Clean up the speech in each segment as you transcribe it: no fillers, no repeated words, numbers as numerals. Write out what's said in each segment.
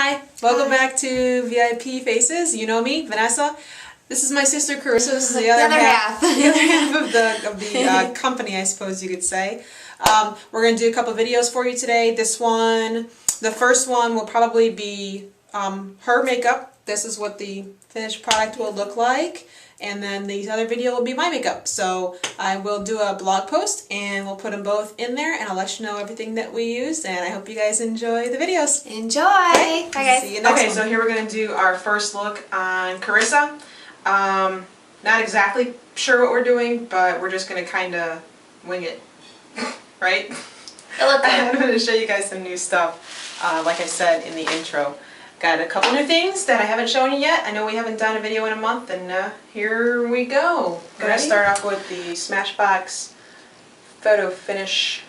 Hi, welcome back to VIP Faces. You know me, Vanessa. This is my sister Carissa. This is the other half. The other half of the company, I suppose you could say. We're going to do a couple videos for you today. The first one will probably be her makeup. This is what the finished product will look like. And then the other video will be my makeup. So I will do a blog post and we'll put them both in there and I'll let you know everything that we used, and I hope you guys enjoy the videos. Enjoy! Bye guys. See you next one. So here we're going to do our first look on Carissa. Not exactly sure what we're doing, but we're just going to kind of wing it. Right? It looked good. I'm going to show you guys some new stuff, like I said in the intro. Got a couple new things that I haven't shown you yet. I know we haven't done a video in a month, and here we go. We're going to start off with the Smashbox Photo Finish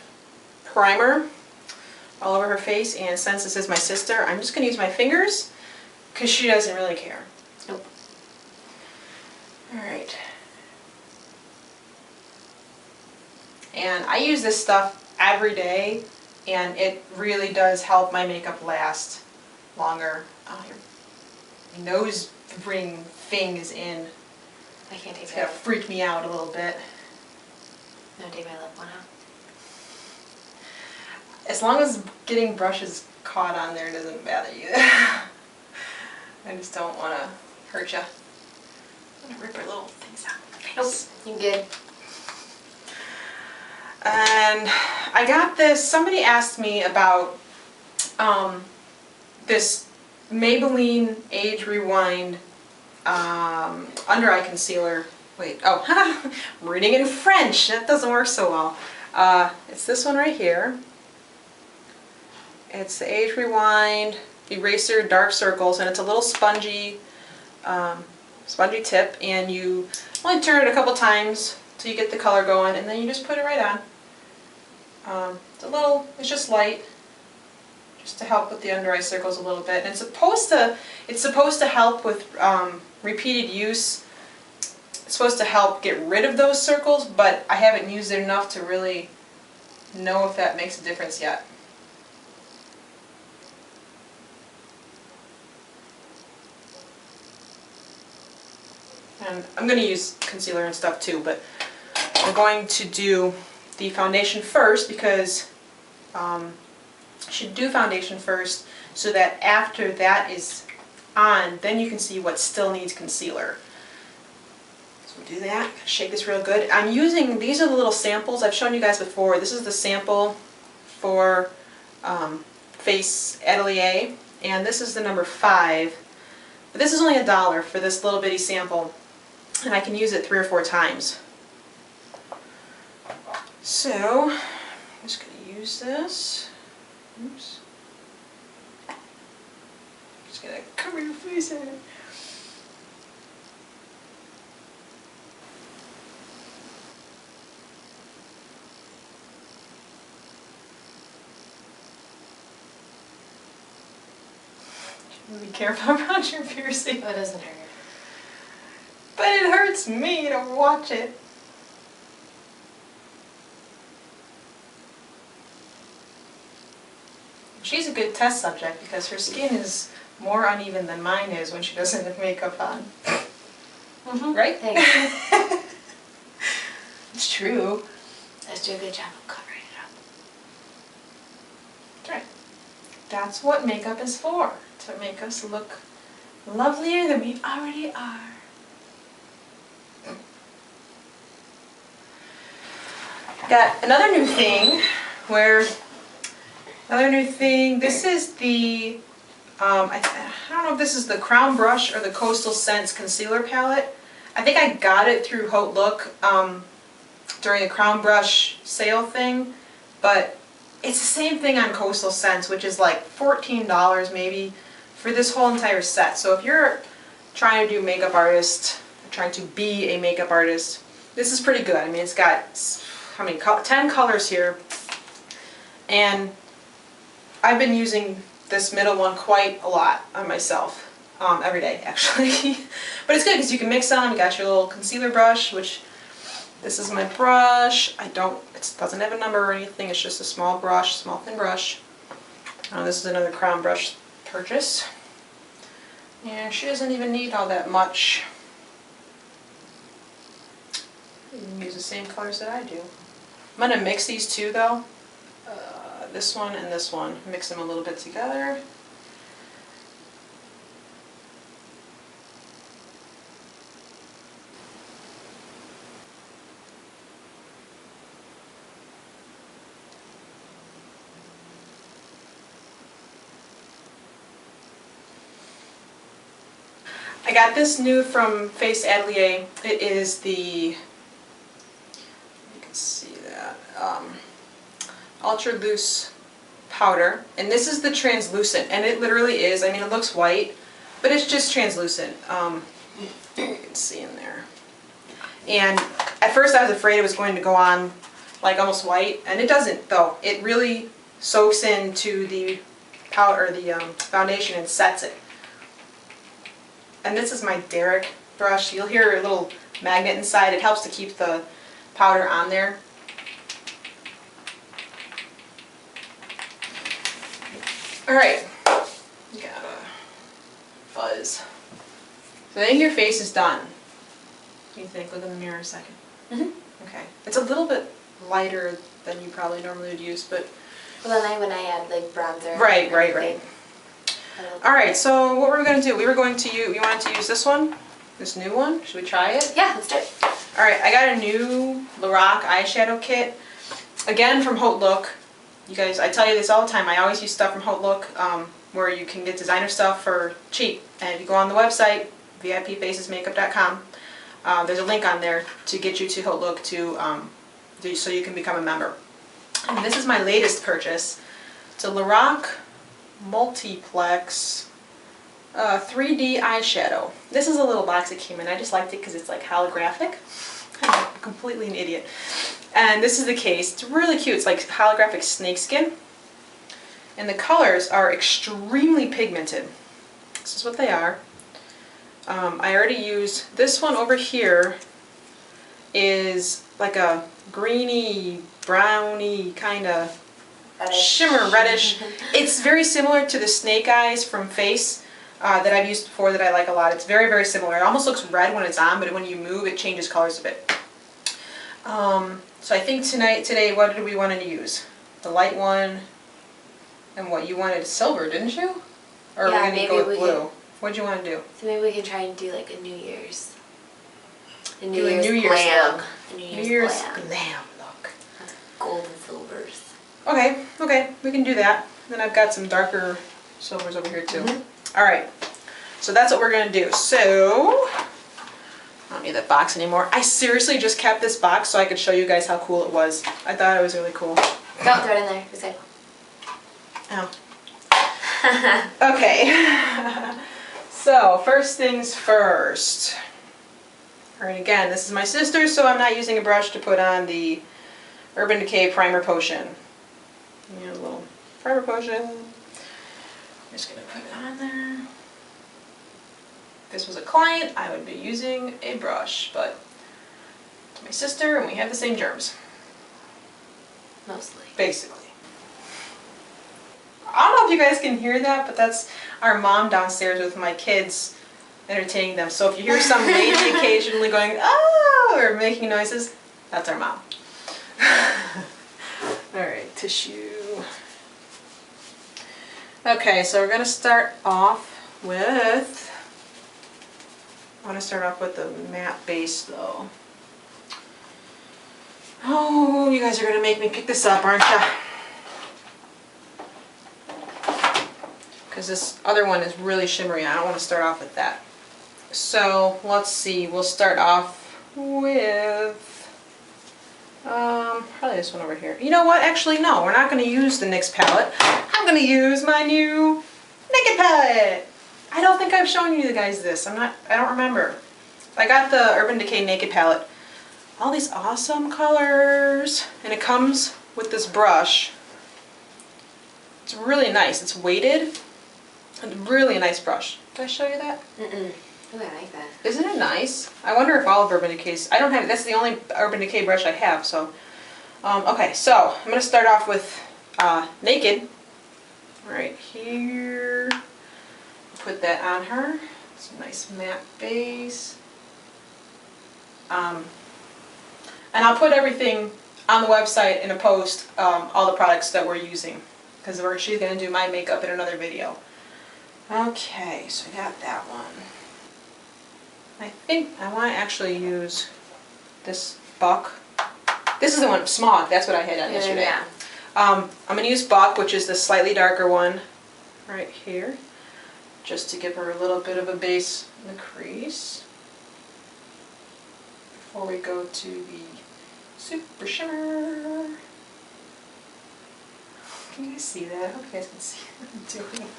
Primer all over her face, and since this is my sister, I'm just going to use my fingers because she doesn't really care. Nope. Alright. And I use this stuff every day, and it really does help my makeup last longer. Oh, your nose ring thing is in. I can't take It's it gonna out. freak me out a little bit. No, take my lip one out. As long as getting brushes caught on there doesn't bother you. I just don't want to hurt you. I'm gonna rip her little things out. Nope, you good. And I got this. Somebody asked me about this Maybelline Age Rewind under eye concealer. Wait, oh, I'm reading it in French. That doesn't work so well. It's this one right here. It's the Age Rewind Eraser Dark Circles, and it's a little spongy, spongy tip, and you only turn it a couple times till you get the color going, and then you just put it right on. It's just light, just to help with the under eye circles a little bit. And it's supposed to help with repeated use. It's supposed to help get rid of those circles, but I haven't used it enough to really know if that makes a difference yet. And I'm going to use concealer and stuff too, but we're going to do the foundation first because you should do foundation first so that after that is on, then you can see what still needs concealer. So we'll do that. Shake this real good. I'm using, these are the little samples I've shown you guys before. This is the sample for Face Atelier, and this is the number 5. But this is only $1 for this little bitty sample, and I can use it 3 or 4 times. So, I'm just going to use this. Oops. Just going to cover your face in it. Be careful around your piercing. Oh, it doesn't hurt. But it hurts me to watch it. She's a good test subject because her skin is more uneven than mine is when she doesn't have makeup on. Right? Thanks. It's true. Let's do a good job of covering it up. That's right. That's what makeup is for. To make us look lovelier than we already are. Got another new thing this is the, I don't know if this is the Crown Brush or the Coastal Scents Concealer Palette. I think I got it through Haute Look during the Crown Brush sale thing, but it's the same thing on Coastal Scents, which is like $14 maybe for this whole entire set. So if you're trying to do makeup artist, trying to be a makeup artist, this is pretty good. I mean, it's got, how many, 10 colors here, and I've been using this middle one quite a lot on myself, every day actually. But it's good because you can mix them. You got your little concealer brush, which this is my brush. It doesn't have a number or anything. It's just a small brush, small thin brush. This is another Crown Brush purchase. And she doesn't even need all that much. You can use the same colors that I do. I'm going to mix these two though. This one and this one. Mix them a little bit together. I got this new from Face Atelier. It is the, you can see that, ultra loose powder, and this is the translucent, and it literally is. I mean, it looks white, but it's just translucent. You can see in there. And at first I was afraid it was going to go on like almost white, and it doesn't though. It really soaks into the powder, the foundation, and sets it. And this is my Derek brush. You'll hear a little magnet inside. It helps to keep the powder on there. Alright, you got a fuzz. So I think your face is done. What do you think? Look in the mirror a second. Okay. It's a little bit lighter than you probably normally would use, but... Well, then when I add like bronzer. Right. Alright, so what were we going to do? We wanted to use this one? This new one? Should we try it? Yeah, let's do it. Alright, I got a new LORAC eyeshadow kit. Again, from Haute Look. You guys, I tell you this all the time. I always use stuff from Haute Look where you can get designer stuff for cheap. And if you go on the website, vipfacesmakeup.com, there's a link on there to get you to Haute Look so you can become a member. And this is my latest purchase. It's a LORAC Multiplex 3D eyeshadow. This is a little box it came in. I just liked it because it's like holographic. I'm completely an idiot. And this is the case. It's really cute. It's like holographic snakeskin. And the colors are extremely pigmented. This is what they are. I already used this one over here. Is like a greeny, browny kind of shimmer reddish. It's very similar to the snake eyes from Face that I've used before that I like a lot. It's very, very similar. It almost looks red when it's on, but when you move, it changes colors a bit. So I think today, what did we want to use? The light one, and what, you wanted silver, didn't you? Or yeah, are we going to go with blue? What did you want to do? So maybe we can try and do like a New Year's. A New Do a Year's New Year's glam. look. A New New Year's glam. glam look. Gold and silvers. Okay, we can do that. Then I've got some darker silvers over here too. Alright, so that's what we're going to do. So, I don't need that box anymore. I seriously just kept this box so I could show you guys how cool it was. I thought it was really cool. Don't throw it in there. It's good. Oh. Okay. So, first things first. Alright, again, this is my sister's, so I'm not using a brush to put on the Urban Decay Primer Potion. A little primer potion. I'm just going to put it on there. If this was a client, I would be using a brush, but it's my sister and we have the same germs. Mostly. Basically. I don't know if you guys can hear that, but that's our mom downstairs with my kids entertaining them. So if you hear some lady occasionally going, oh, or making noises, that's our mom. Alright, tissue. Okay, so we're going to start off with, I want to start off with the matte base though. Oh, you guys are going to make me pick this up, aren't you? Because this other one is really shimmery. I don't want to start off with that. So let's see, we'll start off with probably this one over here. You know what? Actually, no, we're not going to use the NYX palette. I'm going to use my new Naked palette. I don't think I've shown you guys this. I don't remember. I got the Urban Decay Naked palette. All these awesome colors, and it comes with this brush. It's really nice. It's weighted. And really a nice brush. Did I show you that? Mm-mm. Ooh, I like that. Isn't it nice? I wonder if all of Urban Decay's, I don't have, that's the only Urban Decay brush I have, so. Okay, so I'm going to start off with Naked. Right here. put that on her. It's a nice matte base. And I'll put everything on the website in a post, all the products that we're using, because she's going to do my makeup in another video. Okay, so I got that one. I think I want to actually use this Buck. This is the one, Smog, that's what I had on yesterday. Yeah. I'm going to use Buck, which is the slightly darker one right here, just to give her a little bit of a base in the crease before we go to the Super Shimmer. Can you guys see that? I hope you guys can see what I'm doing.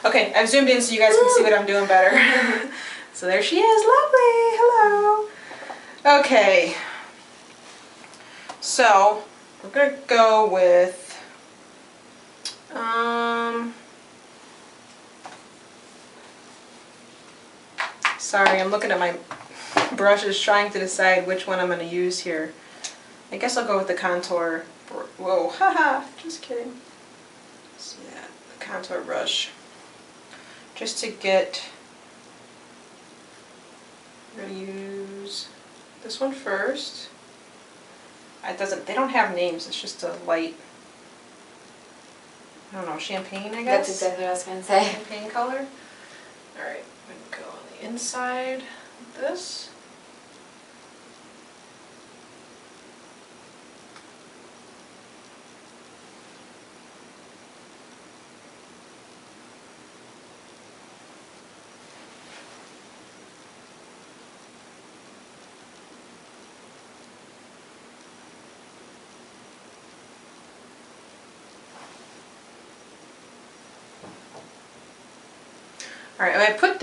Okay, I've zoomed in so you guys can see what I'm doing better. So there she is, lovely, hello. Okay, so we're gonna go with, sorry, I'm looking at my brushes trying to decide which one I'm gonna use here. I guess I'll go with the contour, whoa, haha, just kidding. See that, the contour brush. Just to get, I'm gonna use this one first. They don't have names, it's just a light, I don't know, champagne, I guess? That's exactly what I was going to say. Champagne color. Alright, I'm going to go on the inside with this. Alright, I put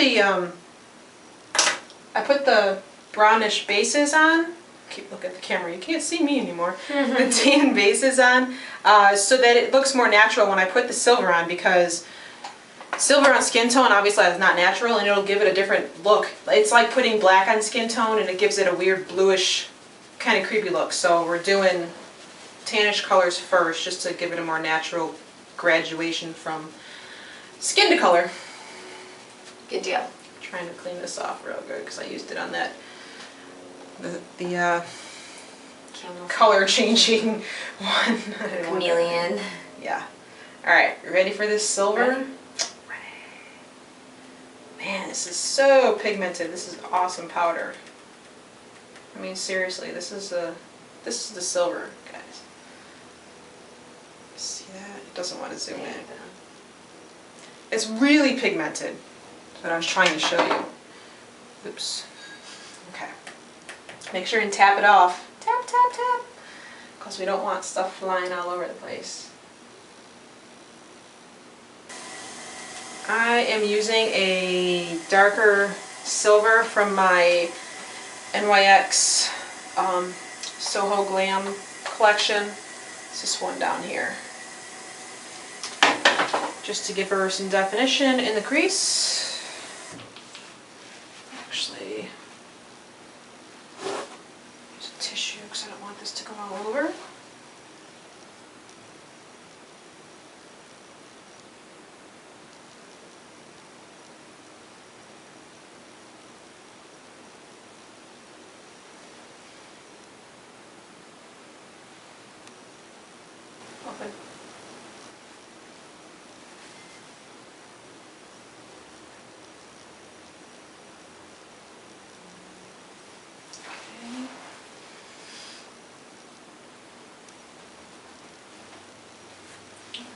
the brownish bases on. Keep looking at the camera, you can't see me anymore. The tan bases on, so that it looks more natural when I put the silver on, because silver on skin tone obviously is not natural and it'll give it a different look. It's like putting black on skin tone and it gives it a weird bluish kind of creepy look. So we're doing tannish colors first just to give it a more natural graduation from skin to color. Good deal. Trying to clean this off real good because I used it on that color changing one. Chameleon. Yeah. All right, you ready for this silver? Ready. Man, this is so pigmented. This is awesome powder. I mean, seriously, this is the silver, guys. See that? It doesn't want to zoom in. It's really pigmented. That's what I was trying to show you. Oops. Okay. Make sure and tap it off. Tap, tap, tap. Because we don't want stuff flying all over the place. I am using a darker silver from my NYX Soho Glam collection. It's this one down here. Just to give her some definition in the crease. Actually, use a tissue because I don't want this to go all over. Okay, open.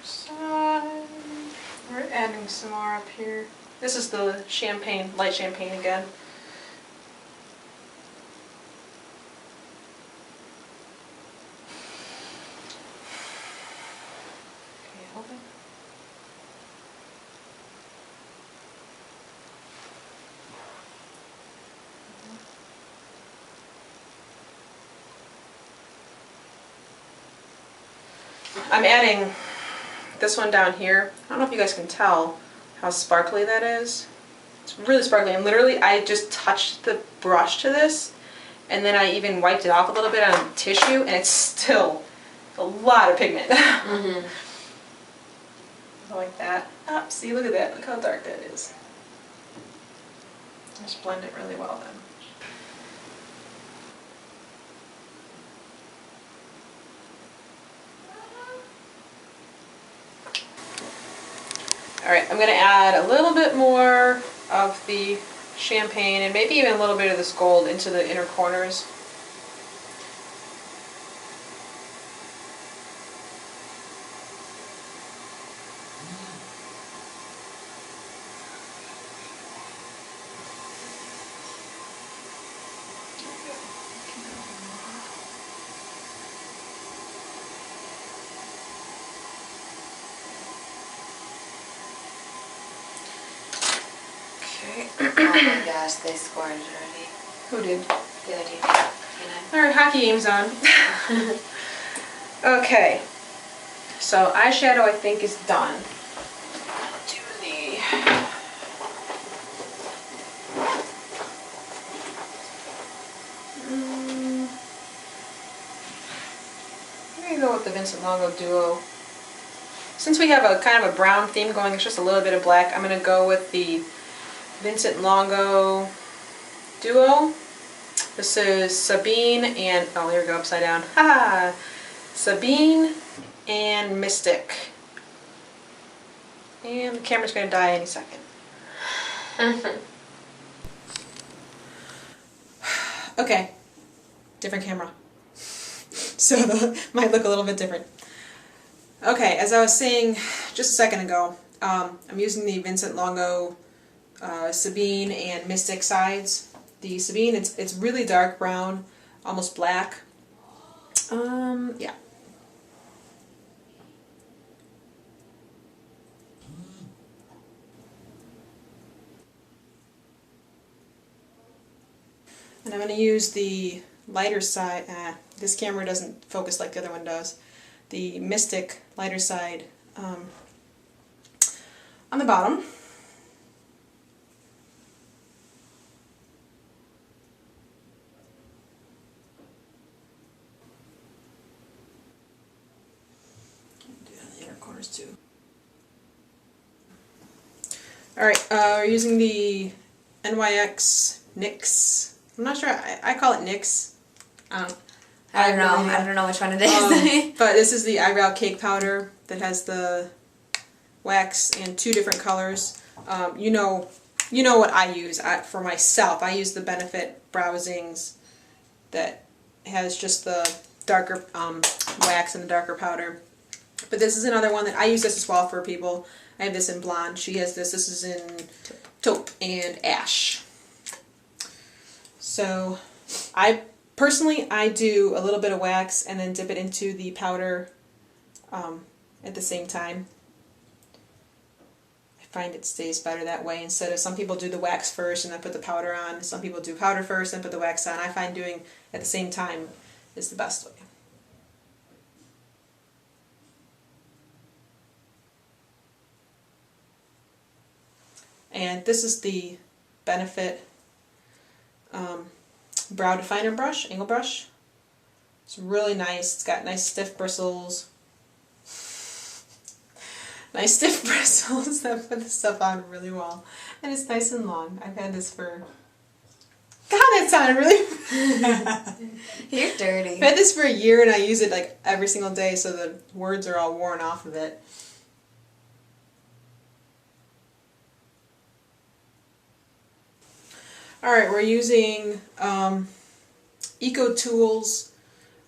Side. We're adding some more up here. This is the champagne, light champagne again. Okay, hold it. I'm adding this one down here. I don't know if you guys can tell how sparkly that is. It's really sparkly, and literally I just touched the brush to this and then I even wiped it off a little bit on tissue and it's still a lot of pigment. Mm-hmm. Like that. Ah, see, look at that. Look how dark that is. Just blend it really well then. Alright, I'm going to add a little bit more of the champagne and maybe even a little bit of this gold into the inner corners. Oh my gosh, they scored already. Who did? The other team. Alright, hockey game's on. Okay, so eyeshadow I think is done. Do the... I'm gonna go with the Vincent Longo Duo. Since we have a kind of a brown theme going, it's just a little bit of black, I'm gonna go with the Vincent Longo Duo. This is Sabine and, oh here we go, upside down. Haha! Sabine and Mystic. And the camera's going to die any second. Okay, different camera. So might look a little bit different. Okay, as I was saying just a second ago, I'm using the Vincent Longo Sabine and Mystic sides. The Sabine, it's really dark brown, almost black. Yeah. And I'm going to use the lighter side, this camera doesn't focus like the other one does, the Mystic lighter side on the bottom. Too. Alright, we're using the NYX. I'm not sure, I call it NYX. I don't know which one it is. But this is the eyebrow cake powder that has the wax in 2 different colors. You know what I use for myself. I use the Benefit Browsings that has just the darker wax and the darker powder. But this is another one that I use this as well for people. I have this in blonde. She has this. This is in taupe and ash. So I do a little bit of wax and then dip it into the powder at the same time. I find it stays better that way instead of some people do the wax first and then put the powder on. Some people do powder first and put the wax on. I find doing at the same time is the best way. And this is the Benefit Brow Definer brush, angle brush. It's really nice. It's got nice stiff bristles. Nice stiff bristles that put the stuff on really well. And it's nice and long. I've had this for... God, that sounded really... You're dirty. I've had this for a year and I use it like every single day so the words are all worn off of it. Alright, we're using Eco Tools.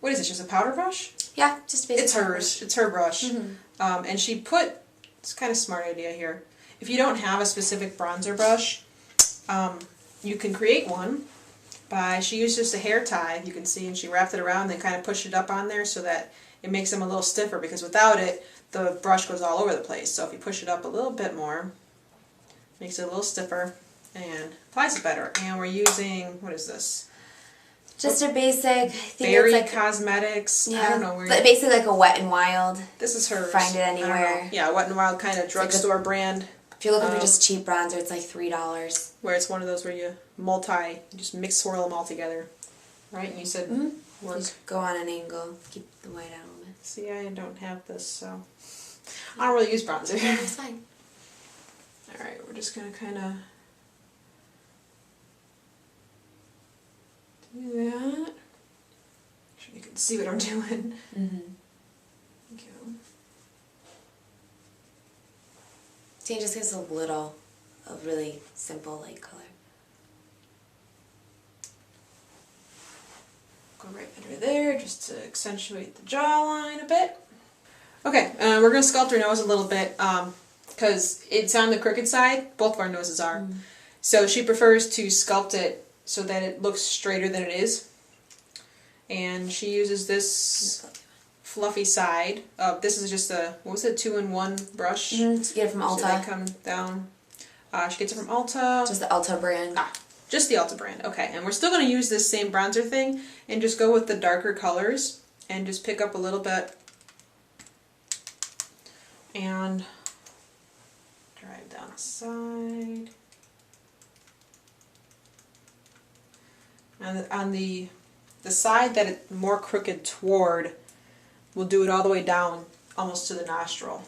What is it, just a powder brush? Yeah, just basic. It's hers. It's her brush. Mm-hmm. And she put, it's kind of a smart idea here. If you don't have a specific bronzer brush, you can create one by, she used just a hair tie, you can see, and she wrapped it around and then kind of pushed it up on there so that it makes them a little stiffer, because without it, the brush goes all over the place. So if you push it up a little bit more, makes it a little stiffer and applies it better. And we're using, what is this? Just a basic, Berry like, Cosmetics. Yeah, I don't know where. Basically like a Wet n Wild. This is hers. Find it anywhere. Yeah, Wet n Wild kind of drugstore brand. If you're looking for just cheap bronzer, it's like $3. Where it's one of those where you just mix, swirl them all together. Right? And you said work. Just go on an angle, keep the white out a little bit. See, I don't have this, so I don't really use bronzer. Yeah, it's fine. Alright, we're just going to kind of do that. Make sure you can see what I'm doing. Mm-hmm. Thank you. See, it just gives a little of really simple light color. Go right under there just to accentuate the jawline a bit. Okay, we're going to sculpt her nose a little bit because it's on the crooked side. Both of our noses are. Mm. So she prefers to sculpt it so that it looks straighter than it is. And she uses this fluffy side. This is just a, what was it, 2-in-1 brush? Mm-hmm. To get it from Ulta. So they come down. She gets it from Ulta. Just the Ulta brand. Just the Ulta brand. Okay, and we're still going to use this same bronzer thing and just go with the darker colors and just pick up a little bit and drive down the side. And on the side that it's more crooked toward, we'll do it all the way down almost to the nostril.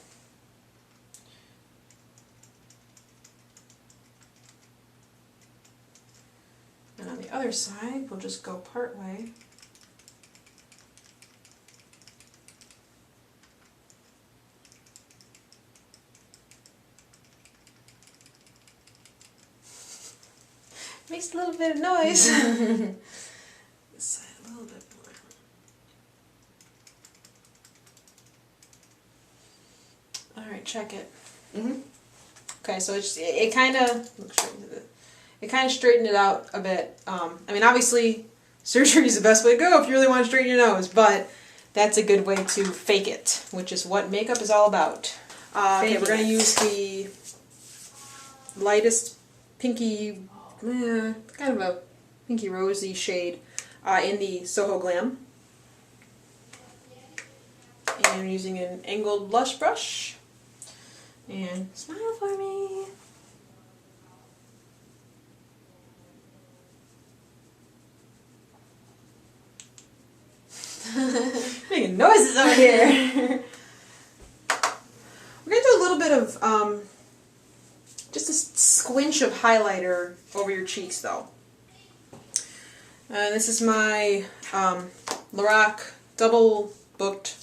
And on the other side, we'll just go part way. Makes a little bit of noise. This side a little bit more. All right, check it. Mm-hmm. Okay, so it kind of straightened it out a bit. I mean, obviously, surgery is the best way to go if you really want to straighten your nose, but that's a good way to fake it, which is what makeup is all about. Okay, we're going to use the lightest pinky, kind of a pinky rosy shade in the Soho Glam. And I'm using an angled blush brush. And smile for me. Making noises over here. We're going to do a little bit of just a squinch of highlighter over your cheeks, though. This is my LORAC double booked,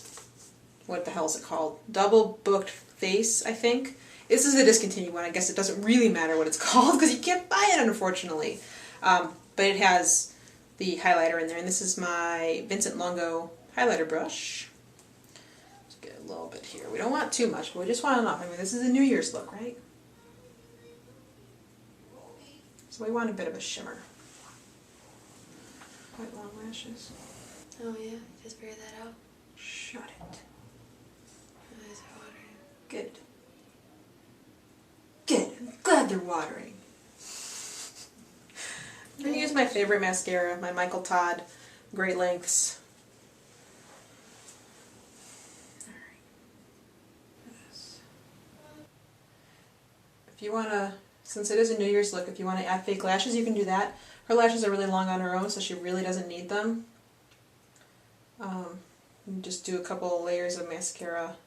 what the hell is it called? Double booked face, I think. This is a discontinued one. I guess it doesn't really matter what it's called because you can't buy it, unfortunately. But it has the highlighter in there, and this is my Vincent Longo highlighter brush. Let's get a little bit here. We don't want too much, but we just want enough. I mean, this is a New Year's look, right? So we want a bit of a shimmer. Quite long lashes. Oh yeah, just figure that out. Shut it. My eyes are watering. Good. Good. I'm glad they're watering. I'm going to use my favorite mascara, my Michael Todd Great Lengths. If you want to, since it is a New Year's look, if you want to add fake lashes, you can do that. Her lashes are really long on her own, so she really doesn't need them. Just do a couple of layers of mascara.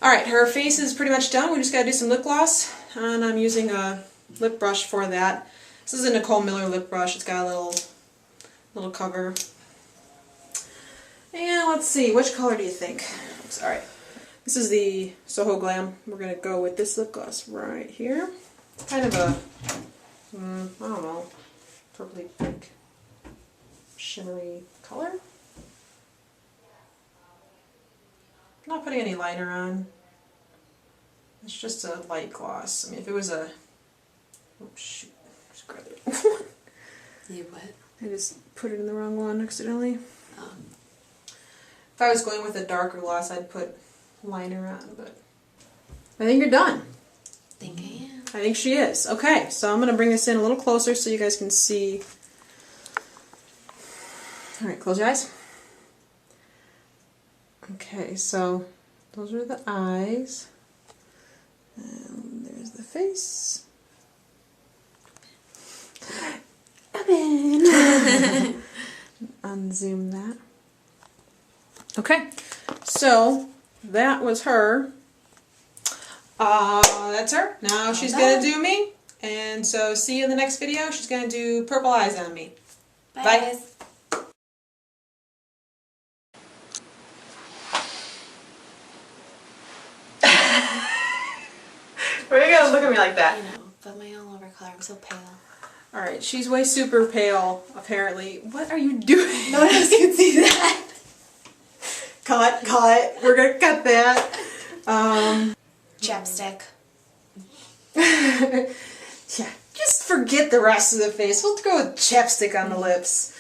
Alright, her face is pretty much done. We just got to do some lip gloss, and I'm using a lip brush for that. This is a Nicole Miller lip brush. It's got a little cover. And let's see, which color do you think? Alright, this is the Soho Glam. We're going to go with this lip gloss right here. Kind of a, I don't know, purpley pink, shimmery color. I'm not putting any liner on. It's just a light gloss. I mean, if it was a, oh shoot, just grabbed it. You what? I just put it in the wrong one accidentally. Oh. If I was going with a darker gloss, I'd put liner on, but I think you're done. I think I am. I think she is. Okay, so I'm going to bring this in a little closer so you guys can see. Alright, close your eyes. Okay, so those are the eyes. And there's the face. Open! Unzoom that. Okay, so that was her. That's her. Now she's gonna do me. And so see you in the next video. She's gonna do purple eyes on me. Bye. Bye. Guys. Why are you gonna look at me like that? I know, but my all over color, I'm so pale. Alright, she's way super pale, apparently. What are you doing? No one else can see that. Cut. We're gonna cut that. Chapstick. Yeah, just forget the rest of the face. We'll go with chapstick on the lips.